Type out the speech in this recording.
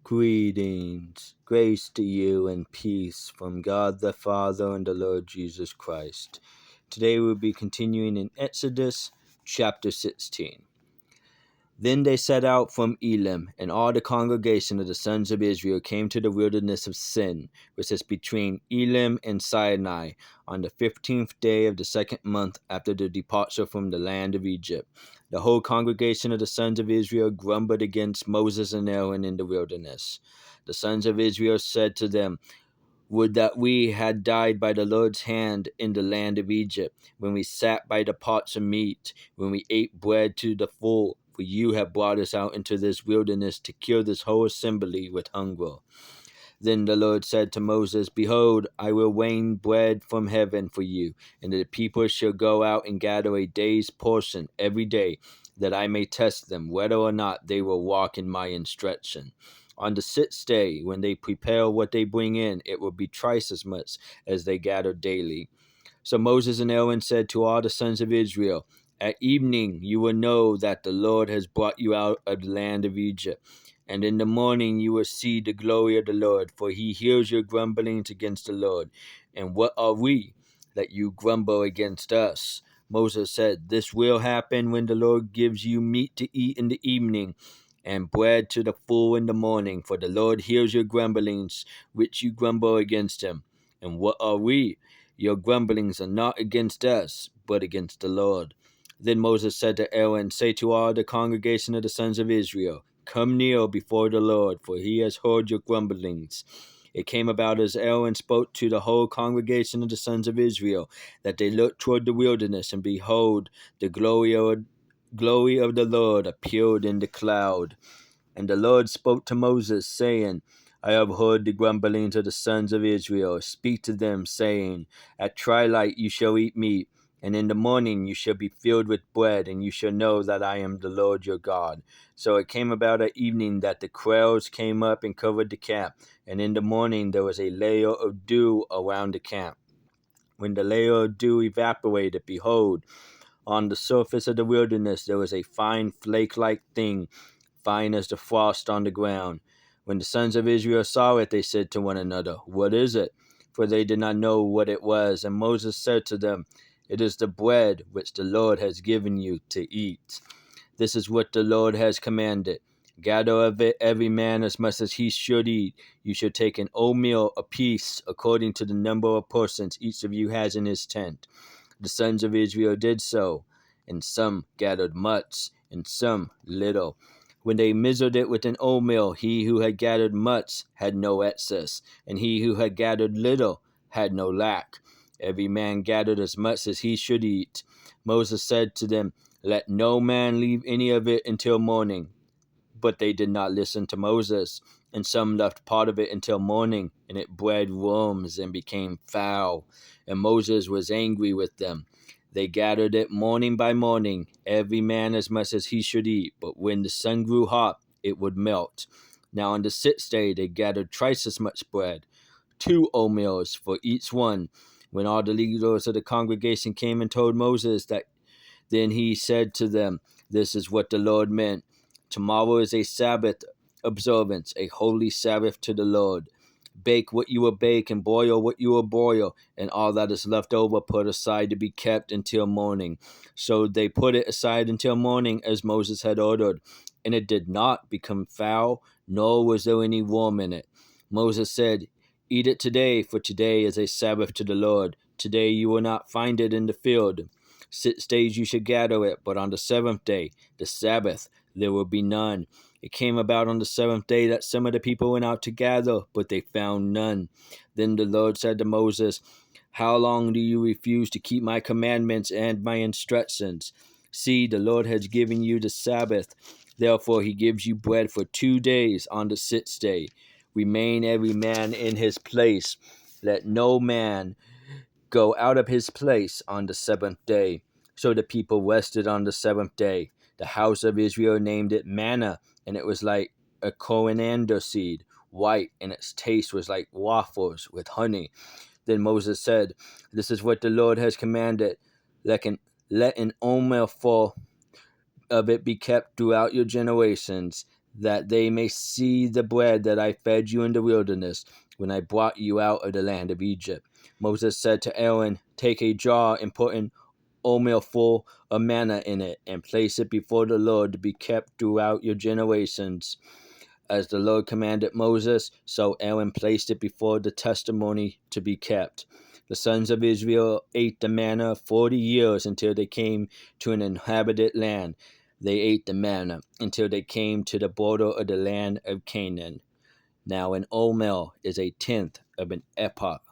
Greetings, grace to you and peace from God the Father and the Lord Jesus Christ. Today we'll be continuing in Exodus chapter 16. Then they set out from Elim, and all the congregation of the sons of Israel came to the wilderness of Sin, which is between Elim and Sinai, on the 15th day of the second month after the departure from the land of Egypt. The whole congregation of the sons of Israel grumbled against Moses and Aaron in the wilderness. The sons of Israel said to them, "Would that we had died by the Lord's hand in the land of Egypt, when we sat by the pots of meat, when we ate bread to the full, for you have brought us out into this wilderness to kill this whole assembly with hunger." Then the Lord said to Moses, "Behold, I will rain bread from heaven for you, and the people shall go out and gather a day's portion every day, that I may test them, whether or not they will walk in my instruction. On the sixth day, when they prepare what they bring in, it will be twice as much as they gather daily." So Moses and Aaron said to all the sons of Israel, "At evening you will know that the Lord has brought you out of the land of Egypt. And in the morning you will see the glory of the Lord, for he hears your grumblings against the Lord. And what are we, that you grumble against us?" Moses said, "This will happen when the Lord gives you meat to eat in the evening, and bread to the full in the morning, for the Lord hears your grumblings, which you grumble against him. And what are we? Your grumblings are not against us, but against the Lord." Then Moses said to Aaron, "Say to all the congregation of the sons of Israel, come kneel before the Lord, for he has heard your grumblings." It came about as Aaron spoke to the whole congregation of the sons of Israel, that they looked toward the wilderness, and behold, the glory of the Lord appeared in the cloud. And the Lord spoke to Moses, saying, "I have heard the grumblings of the sons of Israel. Speak to them, saying, At twilight you shall eat meat, and in the morning you shall be filled with bread, and you shall know that I am the Lord your God." So it came about at evening that the quails came up and covered the camp, and in the morning there was a layer of dew around the camp. When the layer of dew evaporated, behold, on the surface of the wilderness there was a fine flake-like thing, fine as the frost on the ground. When the sons of Israel saw it, they said to one another, "What is it?" For they did not know what it was. And Moses said to them, "It is the bread which the Lord has given you to eat. This is what the Lord has commanded. Gather of it every man as much as he should eat. You should take an oatmeal apiece, according to the number of persons each of you has in his tent." The sons of Israel did so, and some gathered much, and some little. When they measured it with an oatmeal, he who had gathered much had no excess, and he who had gathered little had no lack. Every man gathered as much as he should eat. Moses said to them, "Let no man leave any of it until morning." But they did not listen to Moses, and some left part of it until morning, and it bred worms and became foul. And Moses was angry with them. They gathered it morning by morning, every man as much as he should eat, but when the sun grew hot, it would melt. Now on the sixth day they gathered twice as much bread, 2 oatmeals for each one. When all the leaders of the congregation came and told Moses that, then he said to them, "This is what the Lord meant. Tomorrow is a Sabbath observance, a holy Sabbath to the Lord. Bake what you will bake, and boil what you will boil, and all that is left over put aside to be kept until morning." So they put it aside until morning, as Moses had ordered, and it did not become foul, nor was there any worm in it. Moses said, "Eat it today, for today is a Sabbath to the Lord. Today you will not find it in the field. 6 days you shall gather it, but on the seventh day, the Sabbath, there will be none." It came about on the seventh day that some of the people went out to gather, but they found none. Then the Lord said to Moses, "How long do you refuse to keep my commandments and my instructions? See, the Lord has given you the Sabbath. Therefore he gives you bread for 2 days. On the sixth day, remain every man in his place. Let no man go out of his place on the seventh day." So the people rested on the seventh day. The house of Israel named it manna, and it was like a coriander seed, white, and its taste was like waffles with honey. Then Moses said, "This is what the Lord has commanded. Let an omer full of it be kept throughout your generations. that they may see the bread that I fed you in the wilderness, when I brought you out of the land of Egypt. Moses said to Aaron, take a jar and put an omer full of manna in it, and place it before the Lord to be kept throughout your generations. As the Lord commanded Moses, so Aaron placed it before the testimony to be kept. The sons of Israel ate the manna 40 years until they came to an inhabited land. They ate the manna until they came to the border of the land of Canaan. Now an omer is a tenth of an epoch